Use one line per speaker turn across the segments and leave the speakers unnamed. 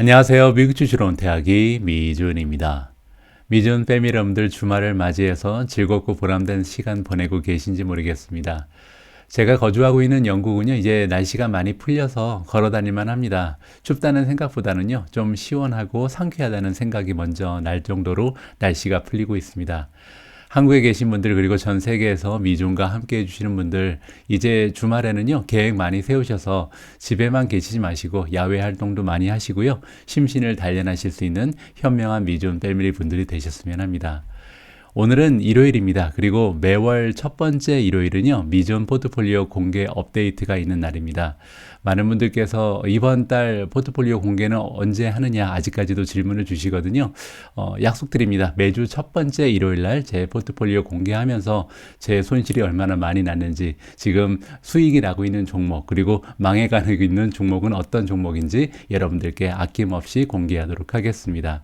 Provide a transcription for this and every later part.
안녕하세요. 미국 주시러 온 대학이 미준입니다. 미준 패밀리 여러분들 주말을 맞이해서 즐겁고 보람된 시간 보내고 계신지 모르겠습니다. 제가 거주하고 있는 영국은요, 이제 날씨가 많이 풀려서 걸어 다닐만 합니다. 춥다는 생각보다는요, 좀 시원하고 상쾌하다는 생각이 먼저 날 정도로 날씨가 풀리고 있습니다. 한국에 계신 분들 그리고 전 세계에서 미중과 함께 해주시는 분들 이제 주말에는요 계획 많이 세우셔서 집에만 계시지 마시고 야외 활동도 많이 하시고요 심신을 단련하실 수 있는 현명한 미중 패밀리 분들이 되셨으면 합니다. 오늘은 일요일입니다. 그리고 매월 첫 번째 일요일은요 미존 포트폴리오 공개 업데이트가 있는 날입니다. 많은 분들께서 이번 달 포트폴리오 공개는 언제 하느냐 아직까지도 질문을 주시거든요. 약속드립니다. 매주 첫 번째 일요일 날 제 포트폴리오 공개하면서 제 손실이 얼마나 많이 났는지, 지금 수익이 나고 있는 종목, 그리고 망해가고 있는 종목은 어떤 종목인지 여러분들께 아낌없이 공개하도록 하겠습니다.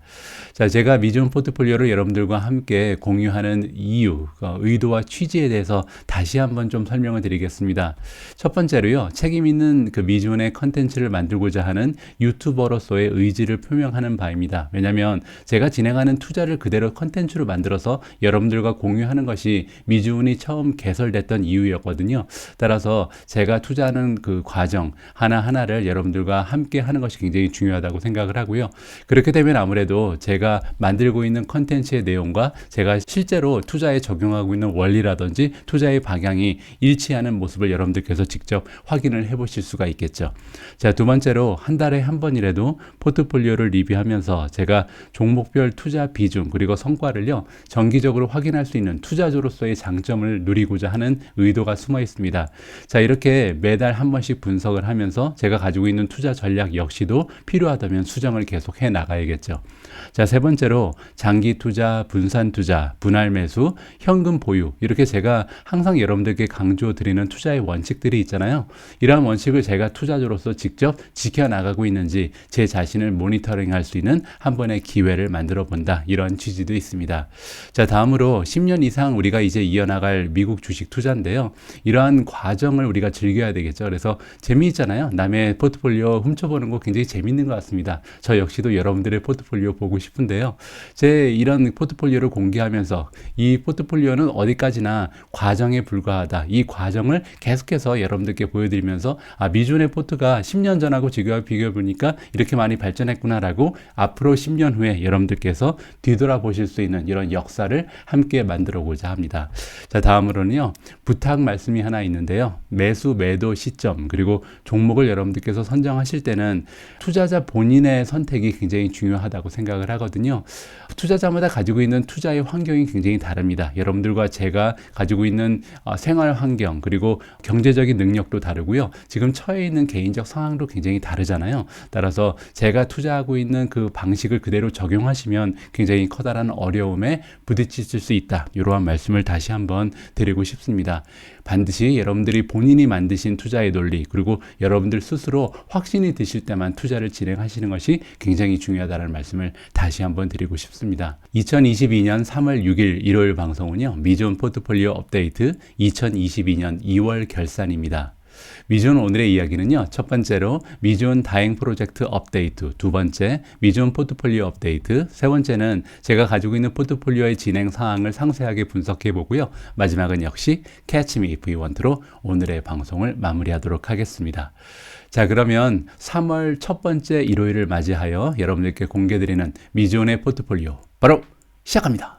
자, 제가 미존 포트폴리오를 여러분들과 함께 공유하는 이유, 의도와 취지에 대해서 다시 한번 좀 설명을 드리겠습니다. 첫 번째로요, 책임 있는 그 미존의 컨텐츠를 만들고자 하는 유튜버로서의 의지를 표명하는 바입니다. 왜냐하면 제가 진행하는 투자를 그대로 컨텐츠로 만들어서 여러분들과 공유하는 것이 미존이 처음 개설됐던 이유였거든요. 따라서 제가 투자하는 그 과정 하나하나를 여러분들과 함께 하는 것이 굉장히 중요하다고 생각을 하고요. 그렇게 되면 아무래도 제가 만들고 있는 컨텐츠의 내용과 제가 실제로 투자에 적용하고 있는 원리라든지 투자의 방향이 일치하는 모습을 여러분들께서 직접 확인을 해보실 수가 있겠죠. 자, 두 번째로 한 달에 한 번이라도 포트폴리오를 리뷰하면서 제가 종목별 투자 비중 그리고 성과를요 정기적으로 확인할 수 있는 투자자로서의 장점을 누리고자 하는 의도가 숨어 있습니다. 자, 이렇게 매달 한 번씩 분석을 하면서 제가 가지고 있는 투자 전략 역시도 필요하다면 수정을 계속 해 나가야겠죠. 자, 세 번째로 장기 투자, 분산 투자, 분할 매수, 현금 보유, 이렇게 제가 항상 여러분들께 강조드리는 투자의 원칙들이 있잖아요. 이러한 원칙을 제가 투자자로서 직접 지켜나가고 있는지 제 자신을 모니터링할 수 있는 한 번의 기회를 만들어 본다, 이런 취지도 있습니다. 자, 다음으로 10년 이상 우리가 이제 이어나갈 미국 주식 투자인데요. 이러한 과정을 우리가 즐겨야 되겠죠. 그래서 재미있잖아요. 남의 포트폴리오 훔쳐보는 거 굉장히 재밌는 것 같습니다. 저 역시도 여러분들의 포트폴리오 보고 싶은데요. 제 이런 포트폴리오를 공개하면서 이 포트폴리오는 어디까지나 과정에 불과하다, 이 과정을 계속해서 여러분들께 보여드리면서 미존의 포트가 10년 전하고 지금하고 비교해 보니까 이렇게 많이 발전했구나 라고 앞으로 10년 후에 여러분들께서 뒤돌아보실 수 있는 이런 역사를 함께 만들어보자 합니다. 자, 다음으로는요, 부탁 말씀이 하나 있는데요. 매수 매도 시점 그리고 종목을 여러분들께서 선정하실 때는 투자자 본인의 선택이 굉장히 중요하다고 생각을 하거든요. 투자자마다 가지고 있는 투자의 환경이 굉장히 다릅니다. 여러분들과 제가 가지고 있는 생활 환경 그리고 경제적인 능력도 다르고요. 지금 처해 있는 개인적 상황도 굉장히 다르잖아요. 따라서 제가 투자하고 있는 그 방식을 그대로 적용하시면 굉장히 커다란 어려움에 부딪히실 수 있다, 이러한 말씀을 다시 한번 드리고 싶습니다. 반드시 여러분들이 본인이 만드신 투자의 논리 그리고 여러분들 스스로 확신이 드실 때만 투자를 진행하시는 것이 굉장히 중요하다는 말씀을 다시 한번 드리고 싶습니다. 2022년 3월 6일 일요일 방송은요, 미존 포트폴리오 업데이트 2022년 2월 결산입니다. 미존 오늘의 이야기는요, 첫 번째로 미존 다행 프로젝트 업데이트, 두 번째 미존 포트폴리오 업데이트, 세 번째는 제가 가지고 있는 포트폴리오의 진행 사항을 상세하게 분석해 보고요, 마지막은 역시 Catch Me If You Want로 오늘의 방송을 마무리하도록 하겠습니다. 자, 그러면 3월 첫 번째 일요일을 맞이하여 여러분들께 공개드리는 미존의 포트폴리오 바로 시작합니다.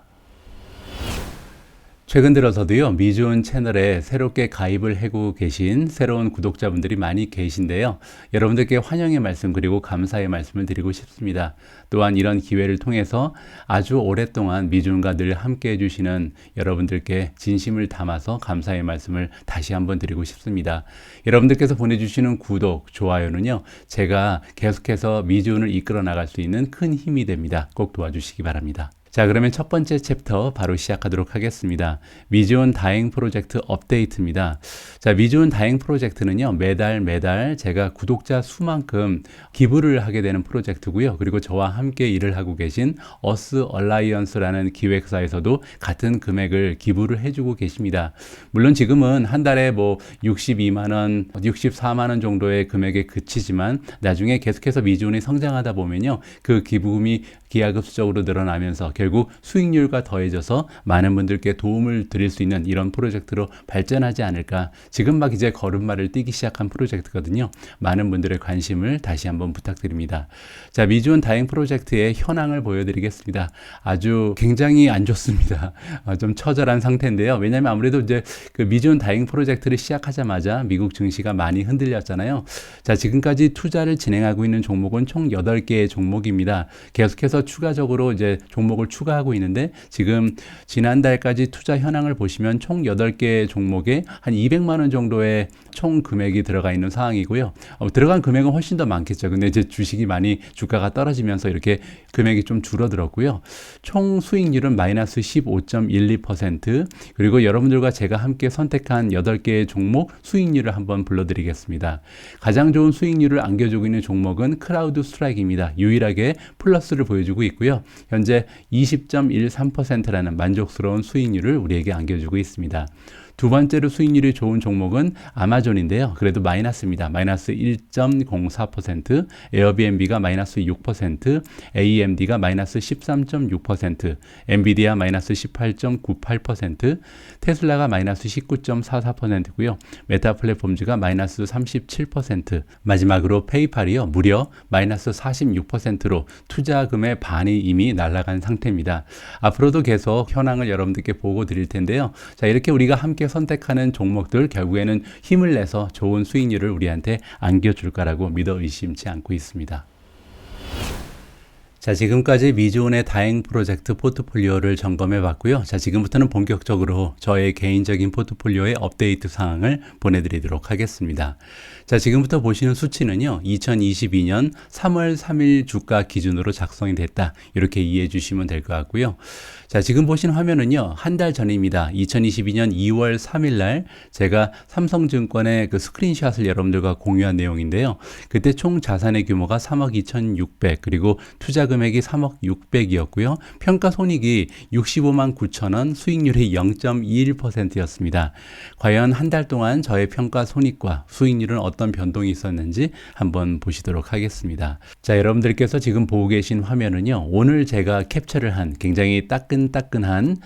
최근 들어서도요, 미존 채널에 새롭게 가입을 하고 계신 새로운 구독자분들이 많이 계신데요. 여러분들께 환영의 말씀 그리고 감사의 말씀을 드리고 싶습니다. 또한 이런 기회를 통해서 아주 오랫동안 미존과 늘 함께 해주시는 여러분들께 진심을 담아서 감사의 말씀을 다시 한번 드리고 싶습니다. 여러분들께서 보내주시는 구독, 좋아요는요, 제가 계속해서 미존을 이끌어 나갈 수 있는 큰 힘이 됩니다. 꼭 도와주시기 바랍니다. 자, 그러면 첫 번째 챕터 바로 시작하도록 하겠습니다. 미지온 다행 프로젝트 업데이트입니다. 자, 미지온 다행 프로젝트는요, 매달 제가 구독자 수만큼 기부를 하게 되는 프로젝트고요. 그리고 저와 함께 일을 하고 계신 어스 얼라이언스라는 기획사에서도 같은 금액을 기부를 해주고 계십니다. 물론 지금은 한 달에 뭐 62만 원, 64만 원 정도의 금액에 그치지만 나중에 계속해서 미지온이 성장하다 보면요, 그 기부금이 기하급수적으로 늘어나면서 결국 수익률과 더해져서 많은 분들께 도움을 드릴 수 있는 이런 프로젝트로 발전하지 않을까. 지금 막 이제 걸음마를 뛰기 시작한 프로젝트거든요. 많은 분들의 관심을 다시 한번 부탁드립니다. 자, 미지온 다행 프로젝트의 현황을 보여드리겠습니다. 아주 굉장히 안 좋습니다. 좀 처절한 상태인데요. 왜냐하면 아무래도 이제 그 미지온 다행 프로젝트를 시작하자마자 미국 증시가 많이 흔들렸잖아요. 자, 지금까지 투자를 진행하고 있는 종목은 총 8개의 종목입니다. 계속해서 추가적으로 이제 종목을 추가하고 있는데 지금 지난달까지 투자 현황을 보시면 총 8개 종목에 한 200만 원 정도의 총 금액이 들어가 있는 상황이고요. 들어간 금액은 훨씬 더 많겠죠. 근데 이제 주식이 많이 주가가 떨어지면서 이렇게 금액이 좀 줄어들었고요. 총 수익률은 마이너스 15.12%. 그리고 여러분들과 제가 함께 선택한 8개의 종목 수익률을 한번 불러드리겠습니다. 가장 좋은 수익률을 안겨주고 있는 종목은 크라우드 스트라이크입니다. 유일하게 플러스를 보여주고 있고요. 현재 20.13%라는 만족스러운 수익률을 우리에게 안겨주고 있습니다. 두 번째로 수익률이 좋은 종목은 아마존인데요. 그래도 마이너스입니다. 마이너스 1.04%, 에어비앤비가 마이너스 6%, AMD가 마이너스 13.6%, 엔비디아 마이너스 18.98%, 테슬라가 마이너스 19.44%고요. 메타 플랫폼즈가 마이너스 37%, 마지막으로 페이팔이요. 무려 마이너스 46%로 투자금의 반이 이미 날아간 상태입니다. 앞으로도 계속 현황을 여러분들께 보고 드릴 텐데요. 자, 이렇게 우리가 함께 선택하는 종목들 결국에는 힘을 내서 좋은 수익률을 우리한테 안겨줄 거라고 믿어 의심치 않고 있습니다. 자, 지금까지 미지온의 다행 프로젝트 포트폴리오를 점검해 봤고요. 자, 지금부터는 본격적으로 저의 개인적인 포트폴리오의 업데이트 사항을 보내드리도록 하겠습니다. 자, 지금부터 보시는 수치는요, 2022년 3월 3일 주가 기준으로 작성이 됐다. 이렇게 이해해 주시면 될 것 같고요. 자, 지금 보신 화면은요, 한 달 전입니다. 2022년 2월 3일 날 제가 삼성증권의 그 스크린샷을 여러분들과 공유한 내용인데요. 그때 총 자산의 규모가 3억 2,600, 그리고 투자 금액이 3억 600이었고요. 평가 손익이 65만 9천 원, 수익률이 0.21%였습니다. 과연 한 달 동안 저의 평가 손익과 수익률은 어떤 변동이 있었는지 한번 보시도록 하겠습니다. 자, 여러분들께서 지금 보고 계신 화면은요, 오늘 제가 캡처를 한 굉장히 따끈따끈한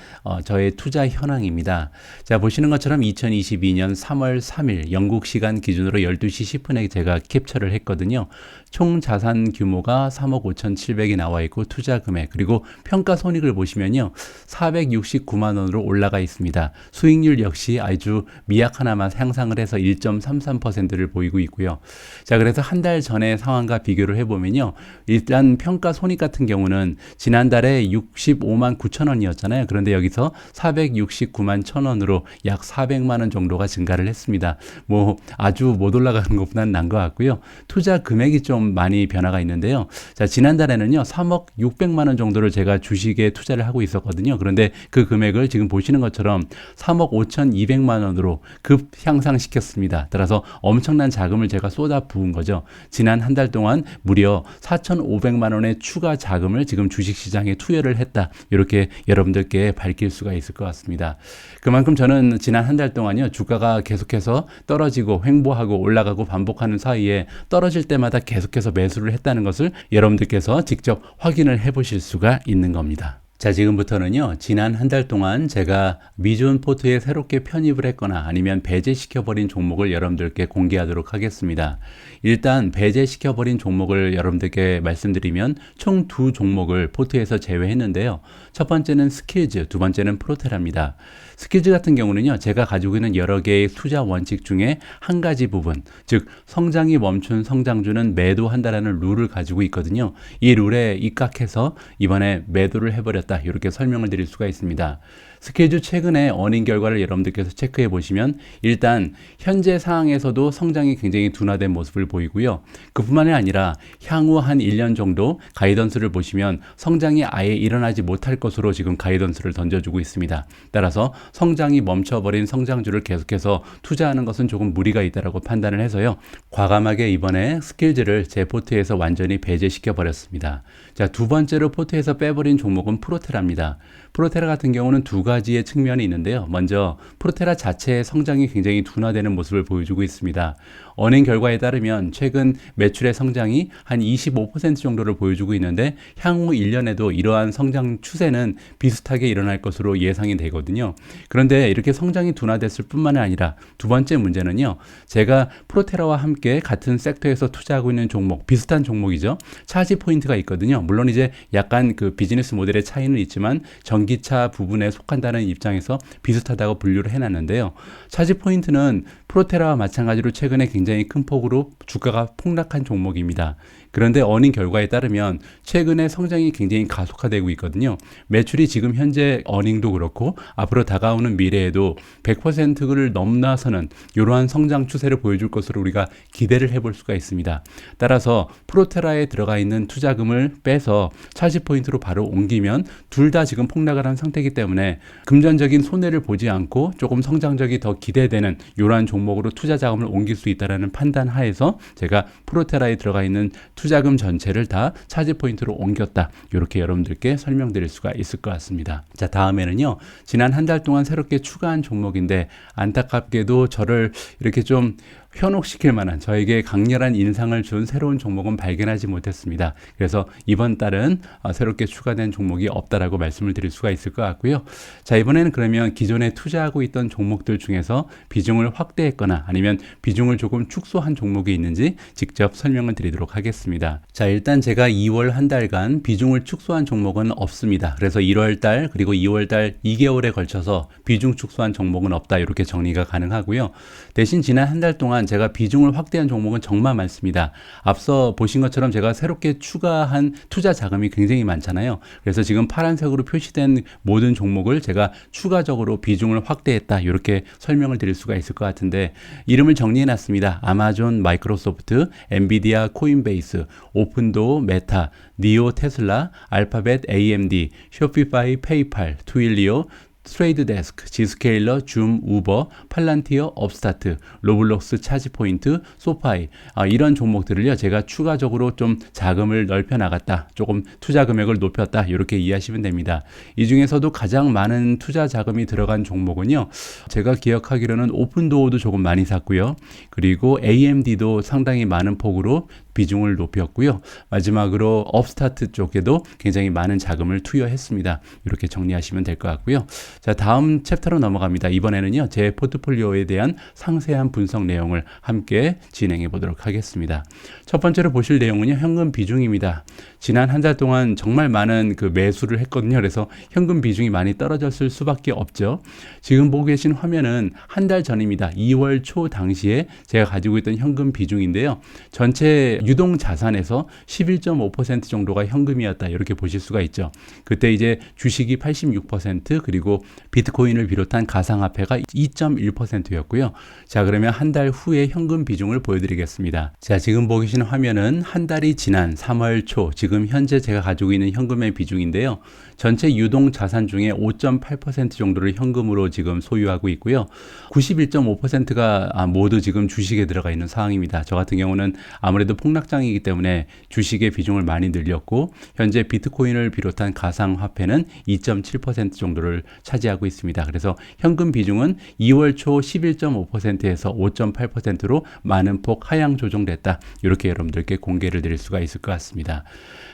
저의 투자 현황입니다. 자, 보시는 것처럼 2022년 3월 3일 영국 시간 기준으로 12시 10분에 제가 캡처를 했거든요. 총 자산 규모가 3억 5,700이 나와 있고 투자 금액 그리고 평가 손익을 보시면요, 469만 원으로 올라가 있습니다. 수익률 역시 아주 미약 하나만 향상을 해서 1.33%를 보이고 있고요. 자, 그래서 한 달 전의 상황과 비교를 해보면요, 일단 평가 손익 같은 경우는 지난달에 65만 9천 원이었잖아요. 그런데 여기서 469만 1천 원으로 약 400만 원 정도가 증가를 했습니다. 뭐 아주 못 올라가는 것보다는 난 것 같고요. 투자 금액이 좀 많이 변화가 있는데요. 자, 지난달에는요, 3억 600만 원 정도를 제가 주식에 투자를 하고 있었거든요. 그런데 그 금액을 지금 보시는 것처럼 3억 5,200만 원으로 급 향상시켰습니다. 따라서 엄청난 자금을 제가 쏟아 부은 거죠. 지난 한 달 동안 무려 4,500만 원의 추가 자금을 지금 주식시장에 투여를 했다. 이렇게 여러분들께 밝힐 수가 있을 것 같습니다. 그만큼 저는 지난 한 달 동안요, 주가가 계속해서 떨어지고 횡보하고 올라가고 반복하는 사이에 떨어질 때마다 계속해서 매수를 했다는 것을 여러분들께서 직접 확인을 해 보실 수가 있는 겁니다. 자, 지금부터는요, 지난 한 달 동안 제가 미지온 포트에 새롭게 편입을 했거나 아니면 배제시켜버린 종목을 여러분들께 공개하도록 하겠습니다. 일단 배제시켜버린 종목을 여러분들께 말씀드리면 총 두 종목을 포트에서 제외했는데요. 첫 번째는 스킬즈, 두 번째는 프로테라입니다. 스킬즈 같은 경우는요, 제가 가지고 있는 여러 개의 투자 원칙 중에 한 가지 부분, 즉 성장이 멈춘 성장주는 매도한다라는 룰을 가지고 있거든요. 이 룰에 입각해서 이번에 매도를 해버렸다, 이렇게 설명을 드릴 수가 있습니다. 스킬즈 최근에 어닝 결과를 여러분들께서 체크해 보시면 일단 현재 상황에서도 성장이 굉장히 둔화된 모습을 보이고요. 그뿐만이 아니라 향후 한 1년 정도 가이던스를 보시면 성장이 아예 일어나지 못할 것으로 지금 가이던스를 던져주고 있습니다. 따라서 성장이 멈춰버린 성장주를 계속해서 투자하는 것은 조금 무리가 있다고 판단을 해서요. 과감하게 이번에 스킬즈를 제 포트에서 완전히 배제시켜 버렸습니다. 자, 두 번째로 포트에서 빼버린 종목은 프로테라입니다. 프로테라 같은 경우는 두 가지의 측면이 있는데요. 먼저 프로테라 자체의 성장이 굉장히 둔화되는 모습을 보여주고 있습니다. 어닝 결과에 따르면 최근 매출의 성장이 한 25% 정도를 보여주고 있는데 향후 1년에도 이러한 성장 추세는 비슷하게 일어날 것으로 예상이 되거든요. 그런데 이렇게 성장이 둔화됐을 뿐만 아니라 두 번째 문제는요. 제가 프로테라와 함께 같은 섹터에서 투자하고 있는 종목, 비슷한 종목이죠. 차지 포인트가 있거든요. 물론 이제 약간 그 비즈니스 모델의 차이는 있지만 전기차 부분에 속한다는 입장에서 비슷하다고 분류를 해놨는데요. 차지 포인트는 프로테라와 마찬가지로 최근에 굉장히 큰 폭으로 주가가 폭락한 종목입니다. 그런데 어닝 결과에 따르면 최근에 성장이 굉장히 가속화되고 있거든요. 매출이 지금 현재 어닝도 그렇고 앞으로 다가오는 미래에도 100%를 넘나서는 이러한 성장 추세를 보여줄 것으로 우리가 기대를 해볼 수가 있습니다. 따라서 프로테라에 들어가 있는 투자금을 빼서 차지 포인트로 바로 옮기면 둘 다 지금 폭락을 한 상태이기 때문에 금전적인 손해를 보지 않고 조금 성장적이 더 기대되는 이러한 종목으로 투자 자금을 옮길 수 있다는 판단 하에서 제가 프로테라에 들어가 있는 투자금 전체를 다 차지 포인트로 옮겼다. 이렇게 여러분들께 설명드릴 수가 있을 것 같습니다. 자, 다음에는요. 지난 한 달 동안 새롭게 추가한 종목인데 안타깝게도 저를 이렇게 좀 현혹시킬 만한 저에게 강렬한 인상을 준 새로운 종목은 발견하지 못했습니다. 그래서 이번 달은 새롭게 추가된 종목이 없다라고 말씀을 드릴 수가 있을 것 같고요. 자, 이번에는 그러면 기존에 투자하고 있던 종목들 중에서 비중을 확대했거나 아니면 비중을 조금 축소한 종목이 있는지 직접 설명을 드리도록 하겠습니다. 자, 일단 제가 2월 한 달간 비중을 축소한 종목은 없습니다. 그래서 1월 달 그리고 2월 달 2개월에 걸쳐서 비중 축소한 종목은 없다. 이렇게 정리가 가능하고요. 대신 지난 한 달 동안 제가 비중을 확대한 종목은 정말 많습니다. 앞서 보신 것처럼 제가 새롭게 추가한 투자 자금이 굉장히 많잖아요. 그래서 지금 파란색으로 표시된 모든 종목을 제가 추가적으로 비중을 확대했다. 이렇게 설명을 드릴 수가 있을 것 같은데 이름을 정리해 놨습니다. 아마존, 마이크로소프트, 엔비디아, 코인베이스, 오픈도어, 메타, 니오, 테슬라, 알파벳, AMD, 쇼피파이, 페이팔, 트윌리오, 트레이드데스크, 지스케일러, 줌, 우버, 팔란티어, 업스타트, 로블록스, 차지포인트, 소파이 이런 종목들을요 제가 추가적으로 좀 자금을 넓혀 나갔다, 조금 투자 금액을 높였다 이렇게 이해하시면 됩니다. 이 중에서도 가장 많은 투자 자금이 들어간 종목은요 제가 기억하기로는 오픈도어도 조금 많이 샀고요, 그리고 AMD도 상당히 많은 폭으로 비중을 높였고요. 마지막으로 업스타트 쪽에도 굉장히 많은 자금을 투여했습니다. 이렇게 정리하시면 될 것 같고요. 자, 다음 챕터로 넘어갑니다. 이번에는요, 제 포트폴리오에 대한 상세한 분석 내용을 함께 진행해 보도록 하겠습니다. 첫 번째로 보실 내용은요, 현금 비중입니다. 지난 한 달 동안 정말 많은 그 매수를 했거든요. 그래서 현금 비중이 많이 떨어졌을 수밖에 없죠. 지금 보고 계신 화면은 한 달 전입니다. 2월 초 당시에 제가 가지고 있던 현금 비중인데요. 전체 유동 자산에서 11.5% 정도가 현금이었다. 이렇게 보실 수가 있죠. 그때 이제 주식이 86% 그리고 비트코인을 비롯한 가상화폐가 2.1%였고요. 자, 그러면 한 달 후에 현금 비중을 보여드리겠습니다. 자, 지금 보고 계시는 화면은 한 달이 지난 3월 초 지금 현재 제가 가지고 있는 현금의 비중인데요. 전체 유동 자산 중에 5.8% 정도를 현금으로 지금 소유하고 있고요. 91.5%가 모두 지금 주식에 들어가 있는 상황입니다. 저 같은 경우는 아무래도 폭락장이기 때문에 주식의 비중을 많이 늘렸고 현재 비트코인을 비롯한 가상화폐는 2.7% 정도를 차지하고 있습니다. 그래서 현금 비중은 2월 초 11.5%에서 5.8%로 많은 폭 하향 조정됐다. 이렇게 여러분들께 공개를 드릴 수가 있을 것 같습니다.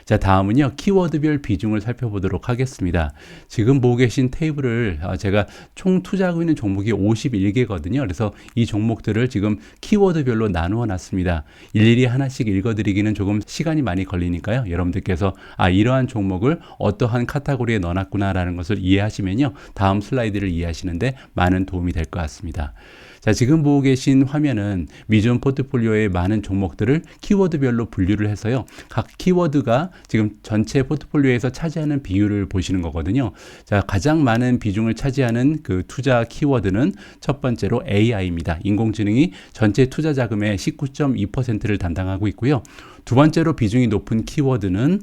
자, 다음은요, 키워드별 비중을 살펴보도록 하겠습니다. 지금 보고 계신 테이블을 제가 총 투자하고 있는 종목이 51개거든요. 그래서 이 종목들을 지금 키워드별로 나누어 놨습니다. 일일이 하나씩 읽어드리기는 조금 시간이 많이 걸리니까요. 여러분들께서 이러한 종목을 어떠한 카테고리에 넣어놨구나라는 것을 이해하시면요. 다음 슬라이드를 이해하시는데 많은 도움이 될 것 같습니다. 자, 지금 보고 계신 화면은 미존 포트폴리오의 많은 종목들을 키워드별로 분류를 해서요. 각 키워드가 지금 전체 포트폴리오에서 차지하는 비율을 보시는 거거든요. 자, 가장 많은 비중을 차지하는 그 투자 키워드는 첫 번째로 AI입니다. 인공지능이 전체 투자 자금의 19.2%를 담당하고 있고요. 두 번째로 비중이 높은 키워드는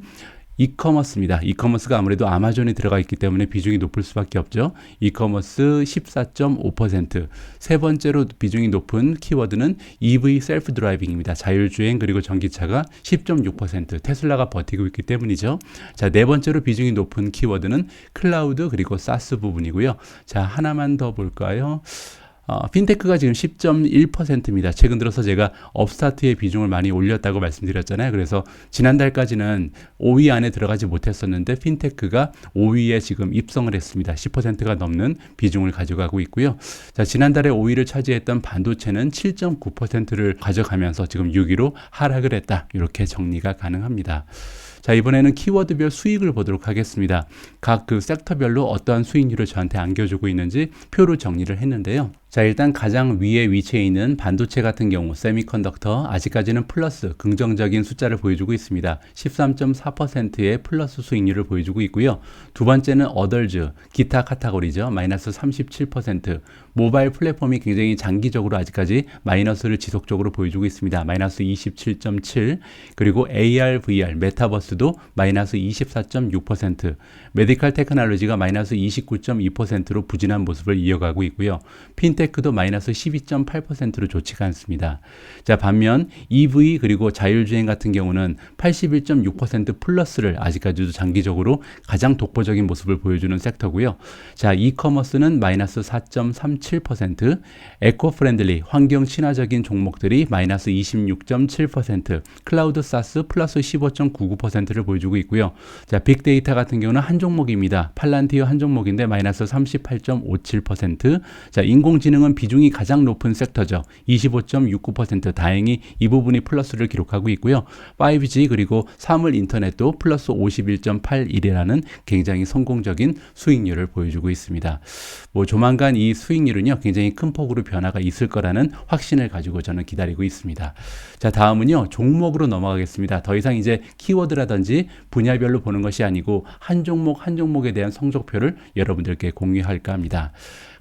이커머스입니다. 이커머스가 아무래도 아마존이 들어가 있기 때문에 비중이 높을 수밖에 없죠. 이커머스 14.5%. 세 번째로 비중이 높은 키워드는 EV 셀프 드라이빙입니다. 자율주행 그리고 전기차가 10.6%. 테슬라가 버티고 있기 때문이죠. 자, 네 번째로 비중이 높은 키워드는 클라우드 그리고 사스 부분이고요. 자, 하나만 더 볼까요? 핀테크가 지금 10.1%입니다. 최근 들어서 제가 업스타트의 비중을 많이 올렸다고 말씀드렸잖아요. 그래서 지난달까지는 5위 안에 들어가지 못했었는데 핀테크가 5위에 지금 입성을 했습니다. 10%가 넘는 비중을 가져가고 있고요. 자, 지난달에 5위를 차지했던 반도체는 7.9%를 가져가면서 지금 6위로 하락을 했다. 이렇게 정리가 가능합니다. 자, 이번에는 키워드별 수익을 보도록 하겠습니다. 각 그 섹터별로 어떠한 수익률을 저한테 안겨주고 있는지 표로 정리를 했는데요. 자, 일단 가장 위에 위치해 있는 반도체 같은 경우 세미컨덕터 아직까지는 플러스 긍정적인 숫자를 보여주고 있습니다. 13.4%의 플러스 수익률을 보여주고 있고요. 두 번째는 어덜즈 기타 카테고리죠. 마이너스 37%. 모바일 플랫폼이 굉장히 장기적으로 아직까지 마이너스를 지속적으로 보여주고 있습니다. 마이너스 27.7. 그리고 AR, VR, 메타버스도 마이너스 24.6%. 메디컬 테크놀로지가 마이너스 29.2%로 부진한 모습을 이어가고 있고요. 핀테크도 마이너스 12.8%로 좋지가 않습니다. 자, 반면 EV 그리고 자율주행 같은 경우는 81.6% 플러스를 아직까지도 장기적으로 가장 독보적인 모습을 보여주는 섹터고요. 자, 이커머스는 마이너스 4.37%, 에코프렌들리 환경 친화적인 종목들이 마이너스 26.7%, 클라우드 사스 플러스 15.99%를 보여주고 있고요. 자, 빅데이터 같은 경우는 한 종목입니다. 팔란티어 한 종목인데 마이너스 38.57%. 자, 인공지능은 비중이 가장 높은 섹터죠. 25.69%. 다행히 이 부분이 플러스를 기록하고 있고요. 5G 그리고 사물 인터넷도 플러스 51.81이라는 굉장히 성공적인 수익률을 보여주고 있습니다. 뭐 조만간 이 수익률은요, 굉장히 큰 폭으로 변화가 있을 거라는 확신을 가지고 저는 기다리고 있습니다. 자, 다음은요, 종목으로 넘어가겠습니다. 더 이상 이제 키워드라든지 분야별로 보는 것이 아니고 한 종목 한 종목에 대한 성적표를 여러분들께 공유할까 합니다.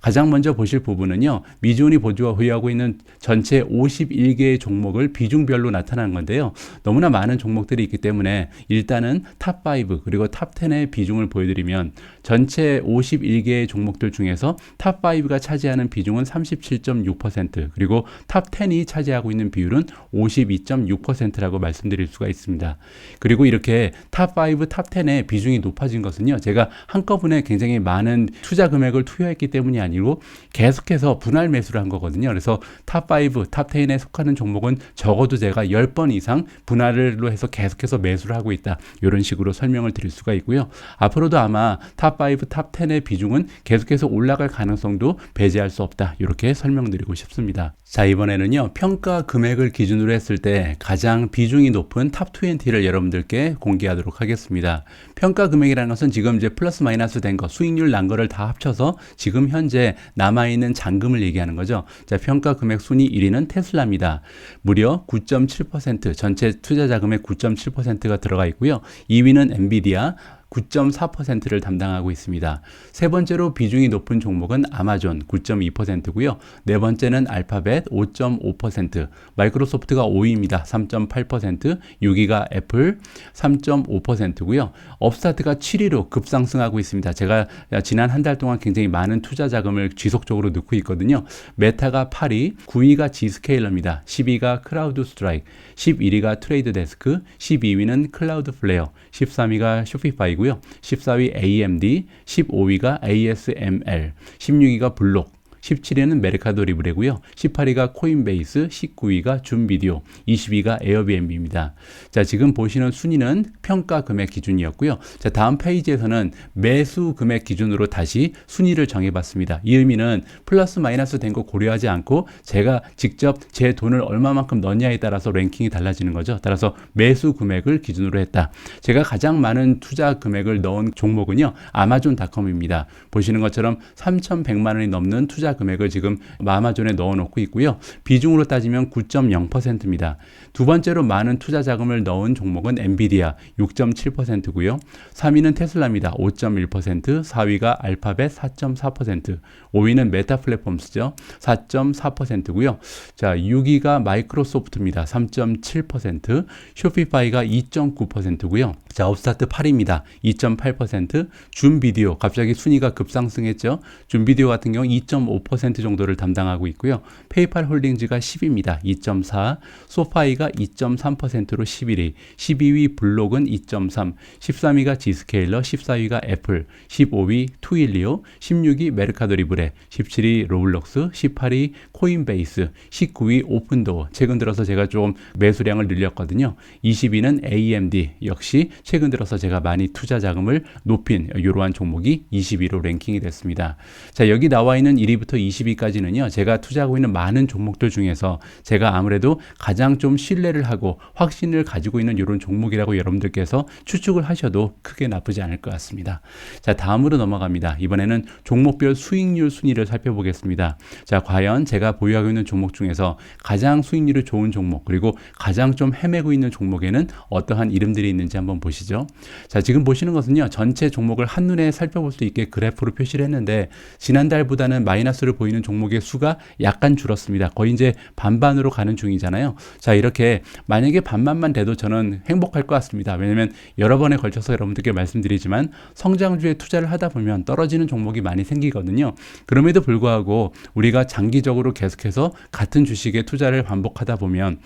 가장 먼저 보실 부분은요, 미존이 보유하고 있는 전체 51개의 종목을 비중별로 나타난 건데요. 너무나 많은 종목들이 있기 때문에 일단은 탑5 그리고 탑10의 비중을 보여드리면 전체 51개의 종목들 중에서 탑5가 차지하는 비중은 37.6% 그리고 탑10이 차지하고 있는 비율은 52.6%라고 말씀드릴 수가 있습니다. 그리고 이렇게 탑5, 탑10의 비중이 높아진 것은요, 제가 한꺼번에 굉장히 많은 투자 금액을 투여했기 때문이 아니고 계속해서 분할 매수를 한 거거든요. 그래서 탑5, 탑10에 속하는 종목은 적어도 제가 10번 이상 분할로 해서 계속해서 매수를 하고 있다. 이런 식으로 설명을 드릴 수가 있고요. 앞으로도 아마 탑5, 탑10의 비중은 계속해서 올라갈 가능성도 배제할 수 없다. 이렇게 설명드리고 싶습니다. 자, 이번에는요, 평가 금액을 기준으로 했을 때 가장 비중이 높은 탑20를 여러분들께 공개하도록 하겠습니다. 평가 금액이라는 것은 지금 이제 플러스 마이너스 된 거, 수익률 난 거를 다 합쳐서 지금 현재 남아있는 잔금을 얘기하는 거죠. 자, 평가 금액 순위 1위는 테슬라입니다. 무려 9.7%, 전체 투자 자금의 9.7%가 들어가 있고요. 2위는 엔비디아, 9.4%를 담당하고 있습니다. 세 번째로 비중이 높은 종목은 아마존 9.2%고요. 네 번째는 알파벳 5.5%, 마이크로소프트가 5위입니다. 3.8%, 6위가 애플 3.5%고요. 업스타트가 7위로 급상승하고 있습니다. 제가 지난 한 달 동안 굉장히 많은 투자 자금을 지속적으로 넣고 있거든요. 메타가 8위, 9위가 G스케일러입니다. 10위가 크라우드 스트라이크, 11위가 트레이드 데스크, 12위는 클라우드 플레어, 13위가 쇼피파이 고요. 14위 AMD, 15위가 ASML, 16위가 블록, 17위는 메르카도 리브레고요. 18위가 코인베이스, 19위가 줌비디오, 20위가 에어비앤비입니다. 자, 지금 보시는 순위는 평가 금액 기준이었고요. 자, 다음 페이지에서는 매수 금액 기준으로 다시 순위를 정해봤습니다. 이 의미는 플러스 마이너스 된 거 고려하지 않고 제가 직접 제 돈을 얼마만큼 넣냐에 따라서 랭킹이 달라지는 거죠. 따라서 매수 금액을 기준으로 했다. 제가 가장 많은 투자 금액을 넣은 종목은요, 아마존닷컴입니다. 보시는 것처럼 3,100만 원이 넘는 투자 금액을 지금 아마존에 넣어놓고 있고요. 비중으로 따지면 9.0%입니다. 두 번째로 많은 투자 자금을 넣은 종목은 엔비디아 6.7%고요. 3위는 테슬라입니다. 5.1%, 4위가 알파벳 4.4%, 5위는 메타 플랫폼스죠. 4.4%고요. 자, 6위가 마이크로소프트입니다. 3.7%, 쇼피파이가 2.9%고요. 자, 업스타트 8위입니다. 2.8%, 줌비디오 갑자기 순위가 급상승했죠. 줌비디오 같은 경우 2.5% 정도를 담당하고 있고요. 페이팔 홀딩즈가 10위입니다. 2.4, 소파이가 2.3%로 11위, 12위 블록은 2.3, 13위가 지스케일러, 14위가 애플, 15위 투일리오, 16위 메르카도리브레, 17위 로블록스, 18위 코인베이스, 19위 오픈도어. 최근 들어서 제가 좀 매수량을 늘렸거든요. 20위는 AMD, 역시 최근 들어서 제가 많이 투자 자금을 높인 이러한 종목이 20위로 랭킹이 됐습니다. 자, 여기 나와 있는 1위부터 20위까지는요. 제가 투자하고 있는 많은 종목들 중에서 제가 아무래도 가장 좀 신뢰를 하고 확신을 가지고 있는 이런 종목이라고 여러분들께서 추측을 하셔도 크게 나쁘지 않을 것 같습니다. 자, 다음으로 넘어갑니다. 이번에는 종목별 수익률 순위를 살펴보겠습니다. 자, 과연 제가 보유하고 있는 종목 중에서 가장 수익률이 좋은 종목, 그리고 가장 좀 헤매고 있는 종목에는 어떠한 이름들이 있는지 한번 보시죠. 자, 지금 보시는 것은요, 전체 종목을 한눈에 살펴볼 수 있게 그래프로 표시를 했는데, 지난달보다는 마이너스를 보이는 종목의 수가 약간 줄었습니다. 거의 이제 반반으로 가는 중이잖아요. 자, 이렇게 만약에 반반만 돼도 저는 행복할 것 같습니다. 왜냐면 여러 번에 걸쳐서 여러분들께 말씀드리지만 성장주에 투자를 하다 보면 떨어지는 종목이 많이 생기거든요. 그럼에도 불구하고 우리가 장기적으로 계속해서 같은 주식에 투자를 반복하다 보면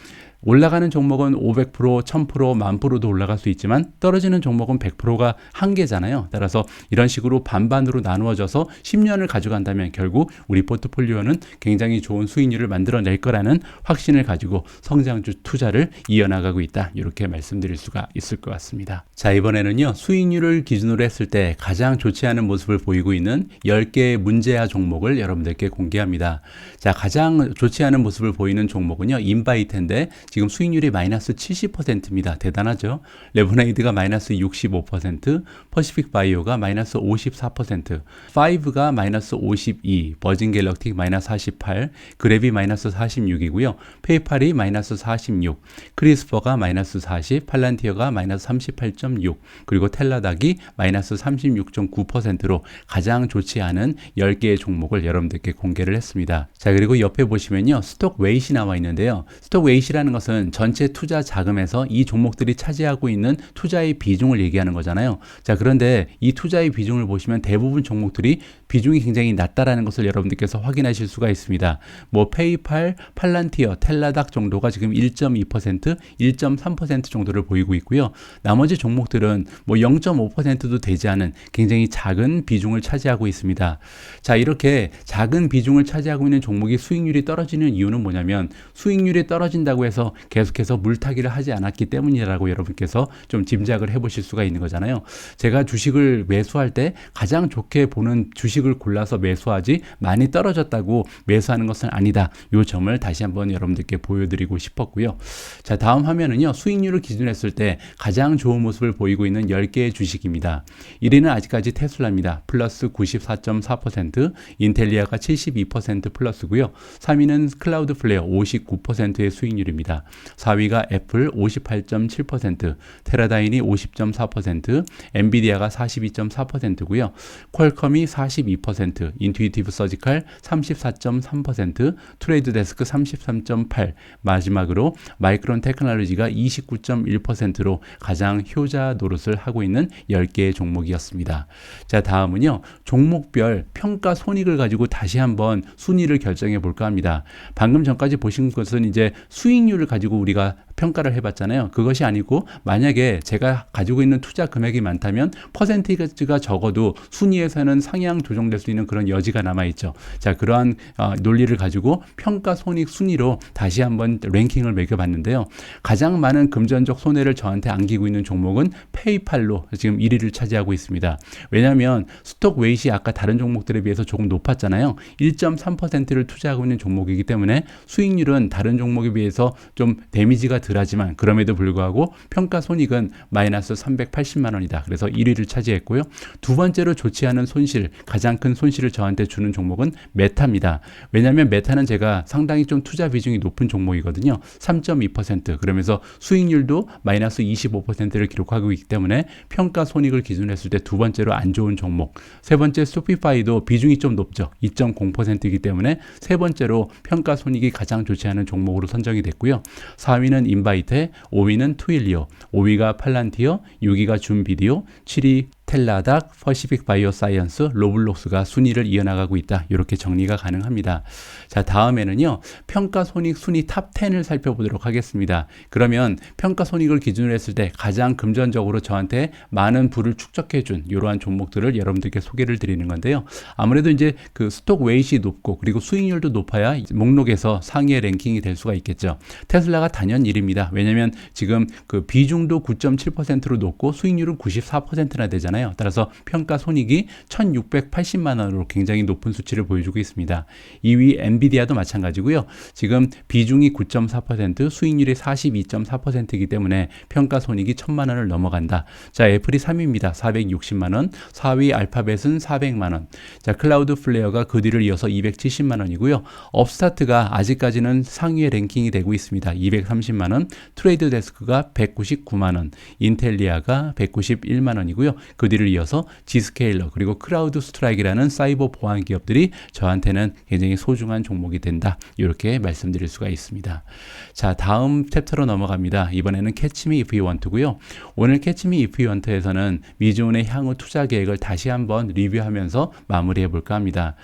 올라가는 종목은 500%, 1000%, 10,000%도 올라갈 수 있지만 떨어지는 종목은 100%가 한계잖아요. 따라서 이런 식으로 반반으로 나누어져서 10년을 가져간다면 결국 우리 포트폴리오는 굉장히 좋은 수익률을 만들어낼 거라는 확신을 가지고 성장주 투자를 이어나가고 있다. 이렇게 말씀드릴 수가 있을 것 같습니다. 자, 이번에는요, 수익률을 기준으로 했을 때 가장 좋지 않은 모습을 보이고 있는 10개의 문제아 종목을 여러분들께 공개합니다. 자, 가장 좋지 않은 모습을 보이는 종목은요, 인바이트인데 지금 수익률이 마이너스 70%입니다. 대단하죠? 레모네이드가 마이너스 65%, 퍼시픽 바이오가 마이너스 54%, 5가 마이너스 52, 버진 갤럭틱 마이너스 48, 그랩이 마이너스 46이고요. 페이팔이 마이너스 46, 크리스퍼가 마이너스 40, 팔란티어가 마이너스 38.6, 그리고 텔라닥이 마이너스 36.9%로 가장 좋지 않은 10개의 종목을 여러분들께 공개를 했습니다. 자, 그리고 옆에 보시면요, 스톡 웨이트이 나와 있는데요. 스톡 웨이트라는 것은 전체 투자 자금에서 이 종목들이 차지하고 있는 투자의 비중을 얘기하는 거잖아요. 자, 그런데 이 투자의 비중을 보시면 대부분 종목들이 비중이 굉장히 낮다라는 것을 여러분들께서 확인하실 수가 있습니다. 뭐 페이팔, 팔란티어, 텔라닥 정도가 지금 1.2%, 1.3% 정도를 보이고 있고요. 나머지 종목들은 뭐 0.5%도 되지 않은 굉장히 작은 비중을 차지하고 있습니다. 자, 이렇게 작은 비중을 차지하고 있는 종목이 수익률이 떨어지는 이유는 뭐냐면 수익률이 떨어진다고 해서 계속해서 물타기를 하지 않았기 때문이라고 여러분께서 좀 짐작을 해보실 수가 있는 거잖아요. 제가 주식을 매수할 때 가장 좋게 보는 주식을 골라서 매수하지 많이 떨어졌다고 매수하는 것은 아니다. 이 점을 다시 한번 여러분들께 보여드리고 싶었고요. 자, 다음 화면은요, 수익률을 기준했을 때 가장 좋은 모습을 보이고 있는 10개의 주식입니다. 1위는 아직까지 테슬라입니다. 플러스 94.4%, 인텔리아가 72% 플러스고요. 3위는 클라우드 플레어 59%의 수익률입니다. 4위가 애플 58.7%, 테라다인이 50.4%, 엔비디아가 42.4%고요. 퀄컴이 42%, 인투이티브 서지칼 34.3%, 트레이드 데스크 33.8%, 마지막으로 마이크론 테크놀로지가 29.1%로 가장 효자 노릇을 하고 있는 10개의 종목이었습니다. 자, 다음은요, 종목별 평가 손익을 가지고 다시 한번 순위를 결정해 볼까 합니다. 방금 전까지 보신 것은 이제 수익률을 가지고 우리가 평가를 해봤잖아요. 그것이 아니고 만약에 제가 가지고 있는 투자 금액이 많다면 퍼센티지가 적어도 순위에서는 상향 조정될 수 있는 그런 여지가 남아있죠. 자, 그러한 논리를 가지고 평가 손익 순위로 다시 한번 랭킹을 매겨봤는데요. 가장 많은 금전적 손해를 저한테 안기고 있는 종목은 페이팔로 지금 1위를 차지하고 있습니다. 왜냐하면 스톡 웨이트이 아까 다른 종목들에 비해서 조금 높았잖아요. 1.3%를 투자하고 있는 종목이기 때문에 수익률은 다른 종목에 비해서 좀 데미지가 덜 덜하지만 그럼에도 불구하고 평가손익은 마이너스 380만 원이다. 그래서 1위를 차지했고요. 두 번째로 좋지 않은 손실, 가장 큰 손실을 저한테 주는 종목은 메타입니다. 왜냐하면 메타는 제가 상당히 좀 투자 비중이 높은 종목이거든요. 3.2%. 그러면서 수익률도 마이너스 25%를 기록하고 있기 때문에 평가손익을 기준으로 했을 때 두 번째로 안 좋은 종목. 세 번째 소피파이도 비중이 좀 높죠. 2.0%이기 때문에 세 번째로 평가손익이 가장 좋지 않은 종목으로 선정이 됐고요. 4위는 인바이테, 5위는 투일리오, 5위가 팔란티어, 6위가 줌비디오, 7위 텔라닥, 퍼시픽 바이오사이언스, 로블록스가 순위를 이어나가고 있다. 이렇게 정리가 가능합니다. 자, 다음에는요. 평가손익 순위 탑 10을 살펴보도록 하겠습니다. 그러면 평가손익을 기준으로 했을 때 가장 금전적으로 저한테 많은 부를 축적해준 이러한 종목들을 여러분들께 소개를 드리는 건데요. 아무래도 이제 그 스톡 웨이트이 높고 그리고 수익률도 높아야 목록에서 상위의 랭킹이 될 수가 있겠죠. 테슬라가 단연 1위입니다. 왜냐하면 지금 그 비중도 9.7%로 높고 수익률은 94%나 되잖아요. 따라서 평가손익이 1,680만 원으로 굉장히 높은 수치를 보여주고 있습니다. 2위 엔비디아도 마찬가지고요. 지금 비중이 9.4%, 수익률이 42.4%이기 때문에 평가손익이 1,000만 원을 넘어간다. 자, 애플이 3위입니다. 460만 원. 4위 알파벳은 400만 원. 자, 클라우드 플레어가 그 뒤를 이어서 270만 원이고요. 업스타트가 아직까지는 상위의 랭킹이 되고 있습니다. 230만 원. 트레이드 데스크가 199만 원. 인텔리아가 191만 원이고요. 그 뒤를 이어서 지스케일러 그리고 크라우드 스트라이크라는 사이버 보안 기업들이 저한테는 굉장히 소중한 종목이 된다. 이렇게 말씀드릴 수가 있습니다. 자, 다음 챕터로 넘어갑니다. 이번에는 Catch Me If You Want To고요. 오늘 Catch Me If You Want에서는 미주온의 향후 투자 계획을 다시 한번 리뷰하면서 마무리해 볼까 합니다.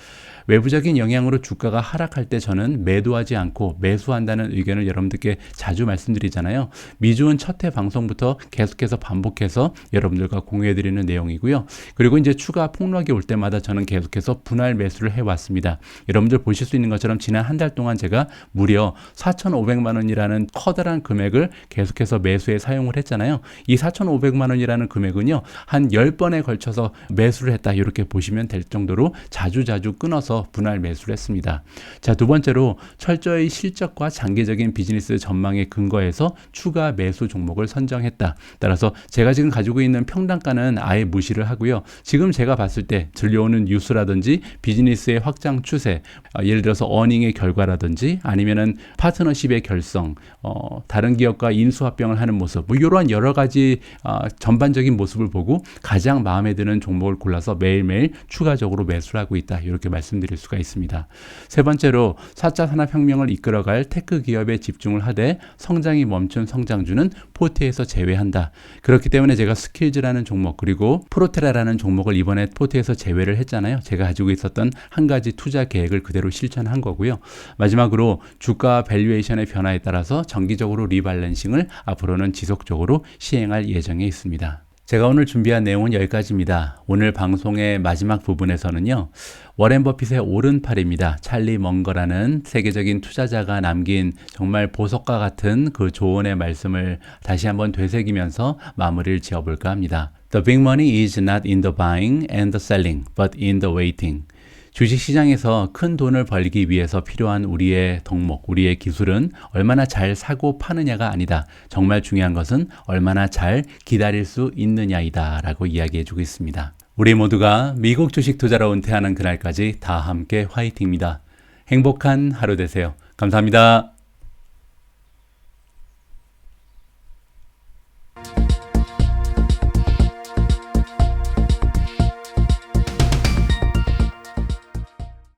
외부적인 영향으로 주가가 하락할 때 저는 매도하지 않고 매수한다는 의견을 여러분들께 자주 말씀드리잖아요. 미주온 첫 회 방송부터 계속해서 반복해서 여러분들과 공유해드리는 내용이고요. 그리고 이제 추가 폭락이 올 때마다 저는 계속해서 분할 매수를 해왔습니다. 여러분들 보실 수 있는 것처럼 지난 한 달 동안 제가 무려 4,500만 원이라는 커다란 금액을 계속해서 매수에 사용을 했잖아요. 이 4,500만 원이라는 금액은요. 한 10번에 걸쳐서 매수를 했다. 이렇게 보시면 될 정도로 자주자주 끊어서 분할 매수를 했습니다. 자, 두 번째로 철저히 실적과 장기적인 비즈니스 전망에 근거해서 추가 매수 종목을 선정했다. 따라서 제가 지금 가지고 있는 평단가는 아예 무시를 하고요. 지금 제가 봤을 때 들려오는 뉴스라든지 비즈니스의 확장 추세, 예를 들어서 어닝의 결과라든지 아니면은 파트너십의 결성, 다른 기업과 인수합병을 하는 모습, 뭐 이러한 여러 가지 전반적인 모습을 보고 가장 마음에 드는 종목을 골라서 매일매일 추가적으로 매수를 하고 있다. 이렇게 말씀드릴 수가 있습니다. 세 번째로 4차 산업혁명을 이끌어갈 테크 기업에 집중을 하되 성장이 멈춘 성장주는 포트에서 제외한다. 그렇기 때문에 제가 스킬즈라는 종목 그리고 프로테라라는 종목을 이번에 포트에서 제외를 했잖아요. 제가 가지고 있었던 한 가지 투자 계획을 그대로 실천한 거고요. 마지막으로 주가 밸류에이션의 변화에 따라서 정기적으로 리밸런싱을 앞으로는 지속적으로 시행할 예정에 있습니다. 제가 오늘 준비한 내용은 여기까지입니다. 오늘 방송의 마지막 부분에서는요. 워렌 버핏의 오른팔입니다. 찰리 멍거라는 세계적인 투자자가 남긴 정말 보석과 같은 그 조언의 말씀을 다시 한번 되새기면서 마무리를 지어볼까 합니다. The big money is not in the buying and the selling, but in the waiting. 주식시장에서 큰 돈을 벌기 위해서 필요한 우리의 덕목, 우리의 기술은 얼마나 잘 사고 파느냐가 아니다. 정말 중요한 것은 얼마나 잘 기다릴 수 있느냐이다 라고 이야기해주고 있습니다. 우리 모두가 미국 주식 투자로 은퇴하는 그날까지 다 함께 화이팅입니다. 행복한 하루 되세요. 감사합니다.